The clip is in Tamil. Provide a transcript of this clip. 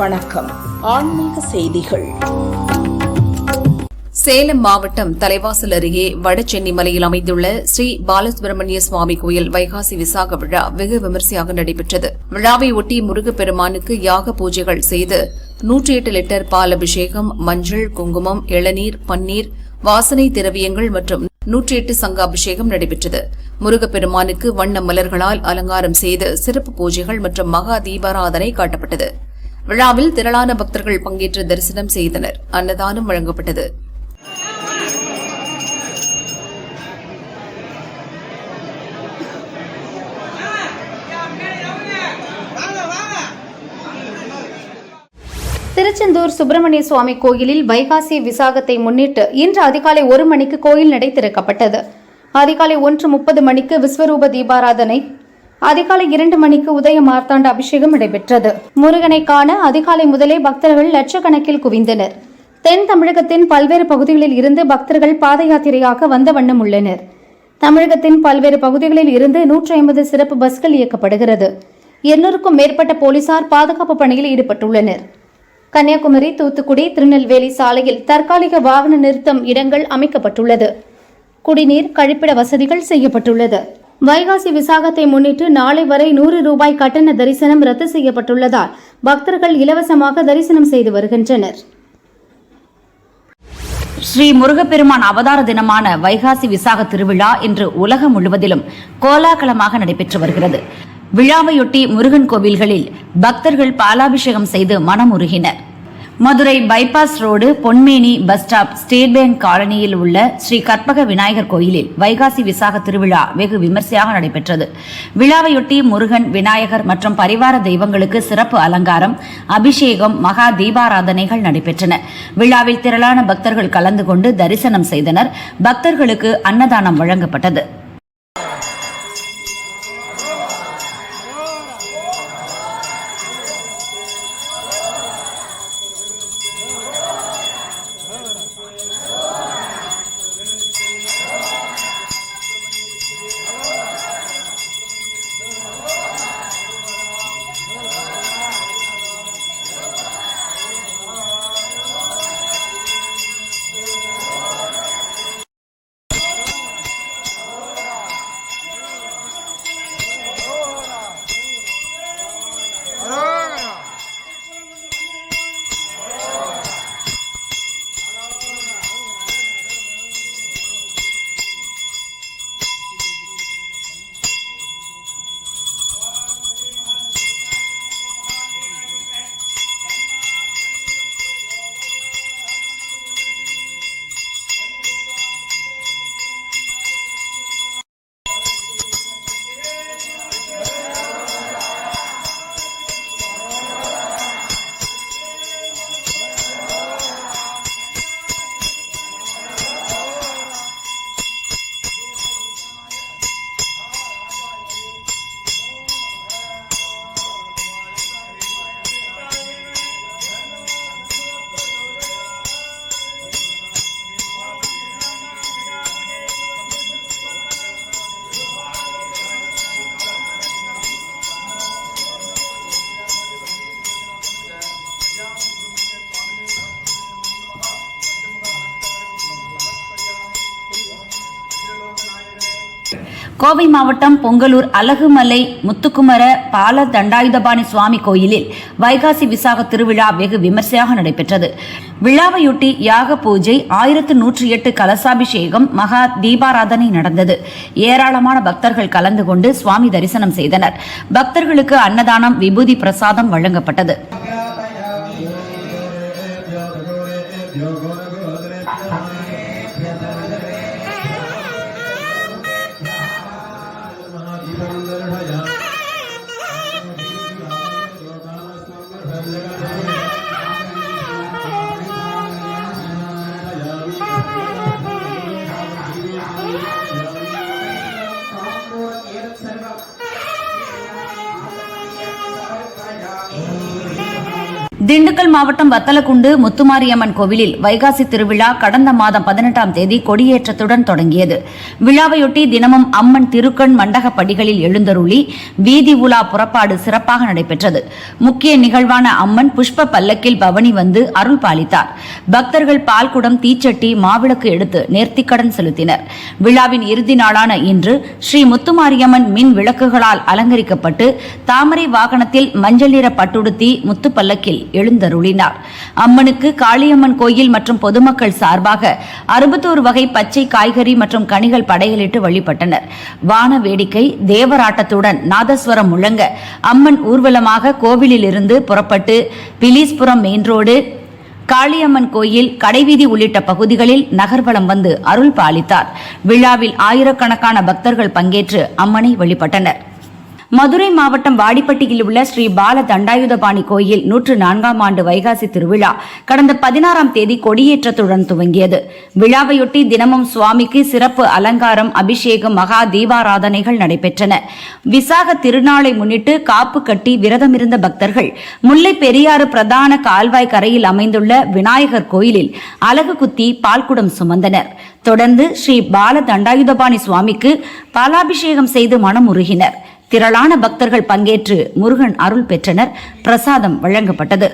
வணக்கம். ஆன்மீக செய்திகள். சேலம் மாவட்டம் தலைவாசல் அருகே வடசென்னி மலையில் அமைந்துள்ள ஸ்ரீ பாலசுப்பிரமணிய சுவாமி கோயில் வைகாசி விசாக விழா வெகு விமரிசையாக நடைபெற்றது. விழாவை ஒட்டி முருகப்பெருமானுக்கு யாக பூஜைகள் செய்து 108 லிட்டர் பால் அபிஷேகம், மஞ்சள், குங்குமம், இளநீர், பன்னீர், வாசனை திரவியங்கள் மற்றும் 108 சங்காபிஷேகம் நடைபெற்றது. முருகப்பெருமானுக்கு வண்ண மலர்களால் அலங்காரம் செய்து சிறப்பு பூஜைகள் மற்றும் மகா தீபாராதனை காட்டப்பட்டது. விழாவில் திரளான பக்தர்கள் பங்கேற்று தரிசனம் செய்தனர். அன்னதானம் வழங்கப்பட்டது. திருச்செந்தூர் சுப்பிரமணிய சுவாமி கோயிலில் வைகாசி விசாகத்தை முன்னிட்டு இன்று அதிகாலை 1 மணிக்கு கோயில் நடை திறக்கப்பட்டது. அதிகாலை 1:30 மணிக்கு விஸ்வரூப தீபாராதனை, அதிகாலை 2 மணிக்கு உதய மார்த்தாண்ட அபிஷேகம் நடைபெற்றது. முருகனை காண அதிகாலை முதலே பக்தர்கள் லட்சக்கணக்கில் குவிந்தனர். தென் தமிழகத்தின் பல்வேறு பகுதிகளில் இருந்து பக்தர்கள் பாத யாத்திரையாக வந்த வண்ணம் உள்ளனர். தமிழகத்தின் பல்வேறு பகுதிகளில் இருந்து 150 சிறப்பு பஸ்கள் இயக்கப்படுகிறது. 200க்கும் மேற்பட்ட போலீசார் பாதுகாப்பு பணியில் ஈடுபட்டுள்ளனர். கன்னியாகுமரி, தூத்துக்குடி, திருநெல்வேலி சாலையில் தற்காலிக வாகன நிறுத்தம் இடங்கள் அமைக்கப்பட்டுள்ளது. குடிநீர், கழிப்பிட வசதிகள் செய்யப்பட்டுள்ளது. வைகாசி விசாகத்தை முன்னிட்டு நாளை வரை 100 ரூபாய் கட்டண தரிசனம் ரத்து செய்யப்பட்டுள்ளதால் பக்தர்கள் இலவசமாக தரிசனம் செய்து வருகின்றனர். ஸ்ரீ முருகப்பெருமான் அவதார தினமான வைகாசி விசாக திருவிழா இன்று உலகம் முழுவதிலும் கோலாகலமாக நடைபெற்று வருகிறது. விழாவையொட்டி முருகன் கோவில்களில் பக்தர்கள் பாலாபிஷேகம் செய்து மனமுருகினர். Madurai bypass road Ponmeni bus stop state bank காலனியில் உள்ள ஸ்ரீ கற்பக விநாயகர் கோயிலில் வைகாசி விசாக திருவிழா வெகு விமர்சையாக நடைபெற்றது. விழாவையொட்டி முருகன், விநாயகர் மற்றும் பரிவார தெய்வங்களுக்கு சிறப்பு அலங்காரம், அபிஷேகம், மகா தீபாராதனைகள் நடைபெற்றன. விழாவில் திரளான பக்தர்கள் கலந்து கொண்டு தரிசனம் செய்தனர். பக்தர்களுக்கு அன்னதானம் வழங்கப்பட்டது. கோவை மாவட்டம் பொங்கலூர் அழகுமலை முத்துக்குமர பால தண்டாயுதபாணி சுவாமி கோயிலில் வைகாசி விசாக திருவிழா வெகு விமர்சையாக நடைபெற்றது. விழாவையொட்டி யாக பூஜை, 1108 கலசாபிஷேகம், மகா தீபாராதனை நடந்தது. ஏராளமான பக்தர்கள் கலந்து கொண்டு சுவாமி தரிசனம் செய்தனர். பக்தர்களுக்கு அன்னதானம், விபூதி பிரசாதம் வழங்கப்பட்டது. திண்டுக்கல் மாவட்டம் வத்தலக்குண்டு முத்துமாரியம்மன் கோவிலில் வைகாசி திருவிழா கடந்த மாதம் 18ஆம் தேதி கொடியேற்றத்துடன் தொடங்கியது. விழாவையொட்டி தினமும் அம்மன் திருக்கண் மண்டக படிகளில் எழுந்தருளி வீதி உலா புறப்பாடு சிறப்பாக நடைபெற்றது. முக்கிய நிகழ்வான அம்மன் புஷ்ப பல்லக்கில் பவனி வந்து அருள் பாலித்தார். பக்தர்கள் பால்குடம், தீச்சட்டி, மாவிளக்கு எடுத்து நேர்த்திக்கடன் செலுத்தினர். விழாவின் இறுதி நாளான இன்று ஸ்ரீ முத்துமாரியம்மன் மின் விளக்குகளால் அலங்கரிக்கப்பட்டு தாமரை வாகனத்தில் மஞ்சள் நிற பட்டுடுத்தி முத்துப்பல்லக்கில் எழுந்தருளினார். அம்மனுக்கு காளியம்மன் கோயில் மற்றும் பொதுமக்கள் சார்பாக 61 வகை பச்சை காய்கறி மற்றும் கனிகள் படையலிட்டு வழிபட்டனர். வான வேடிக்கை, தேவராட்டத்துடன் நாதஸ்வரம் முழங்க அம்மன் ஊர்வலமாக கோவிலிலிருந்து புறப்பட்டு பிலீஸ்புரம் மெயின் ரோடு, காளியம்மன் கோயில், கடைவீதி உள்ளிட்ட பகுதிகளில் நகர்வலம் வந்து அருள் பாலித்தார். விழாவில் ஆயிரக்கணக்கான பக்தர்கள் பங்கேற்று அம்மனை வழிபட்டனர். மதுரை மாவட்டம் வாடிப்பட்டியில் உள்ள ஸ்ரீ பால தண்டாயுதபாணி கோயில் 104ஆம் ஆண்டு வைகாசி திருவிழா கடந்த 16ஆம் தேதி கொடியேற்றத்துடன் துவங்கியது. விழாவையொட்டி தினமும் சுவாமிக்கு சிறப்பு அலங்காரம், அபிஷேகம், மகா தீபாராதனைகள் நடைபெற்றன. விசாக திருநாளை முன்னிட்டு காப்பு கட்டி விரதமிருந்த பக்தர்கள் முல்லை பெரியாறு பிரதான கால்வாய் கரையில் அமைந்துள்ள விநாயகர் கோயிலில் அலகு குத்தி பால்குடம் சுமந்தனர். தொடர்ந்து ஸ்ரீ பால தண்டாயுதபாணி சுவாமிக்கு பாலாபிஷேகம் செய்து மனமுருகினர். திரளான பக்தர்கள் பங்கேற்று முருகன் அருள் பெற்றனர். பிரசாதம் வழங்கப்பட்டது.